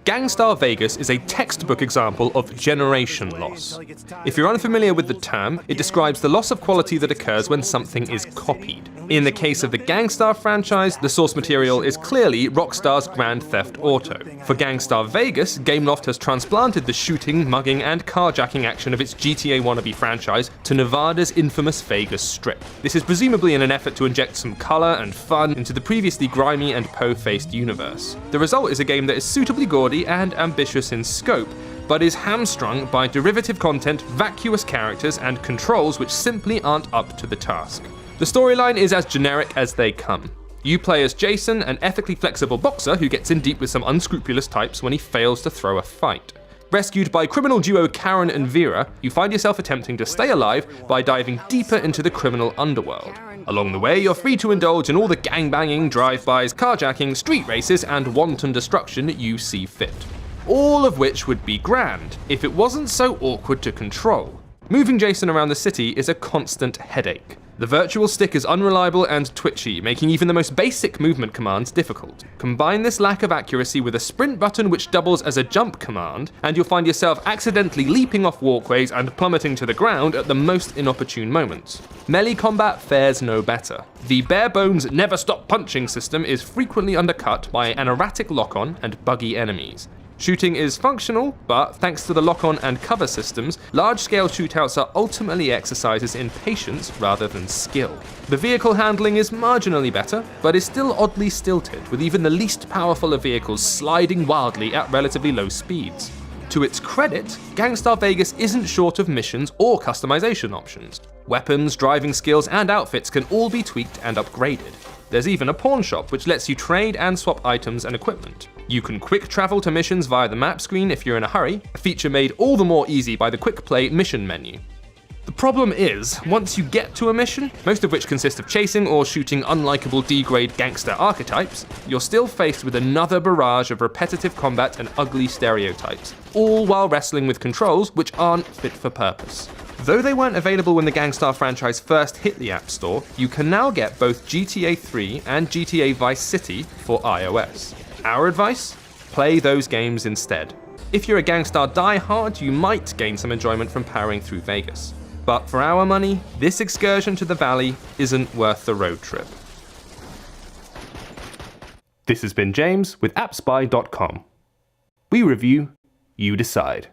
Gangstar Vegas is a textbook example of generation loss. If you're unfamiliar with the term, it describes the loss of quality that occurs when something is copied. In the case of the Gangstar franchise, the source material is clearly Rockstar's Grand Theft Auto. For Gangstar Vegas, Gameloft has transplanted the shooting, mugging, and carjacking action of its GTA wannabe franchise to Nevada's infamous Vegas Strip. This is presumably in an effort to inject some colour and fun into the previously grimy and po-faced universe. The result is a game that is suitably gaudy and ambitious in scope, but is hamstrung by derivative content, vacuous characters, and controls which simply aren't up to the task. The storyline is as generic as they come. You play as Jason, an ethically flexible boxer who gets in deep with some unscrupulous types when he fails to throw a fight. Rescued by criminal duo Karen and Vera, you find yourself attempting to stay alive by diving deeper into the criminal underworld. Along the way, you're free to indulge in all the gangbanging, drive-bys, carjacking, street races, and wanton destruction you see fit. All of which would be grand if it wasn't so awkward to control. Moving Jason around the city is a constant headache. The virtual stick is unreliable and twitchy, making even the most basic movement commands difficult. Combine this lack of accuracy with a sprint button which doubles as a jump command, and you'll find yourself accidentally leaping off walkways and plummeting to the ground at the most inopportune moments. Melee combat fares no better. The bare-bones never-stop punching system is frequently undercut by an erratic lock-on and buggy enemies. Shooting is functional, but thanks to the lock-on and cover systems, large-scale shootouts are ultimately exercises in patience rather than skill. The vehicle handling is marginally better, but is still oddly stilted, with even the least powerful of vehicles sliding wildly at relatively low speeds. To its credit, Gangstar Vegas isn't short of missions or customization options. Weapons, driving skills, and outfits can all be tweaked and upgraded. There's even a pawn shop which lets you trade and swap items and equipment. You can quick travel to missions via the map screen if you're in a hurry, a feature made all the more easy by the quick play mission menu. The problem is, once you get to a mission, most of which consist of chasing or shooting unlikable D-grade gangster archetypes, you're still faced with another barrage of repetitive combat and ugly stereotypes, all while wrestling with controls which aren't fit for purpose. Though they weren't available when the Gangstar franchise first hit the App Store, you can now get both GTA 3 and GTA Vice City for iOS. Our advice? Play those games instead. If you're a Gangstar diehard, you might gain some enjoyment from powering through Vegas. But for our money, this excursion to the valley isn't worth the road trip. This has been James with AppSpy.com. We review, you decide.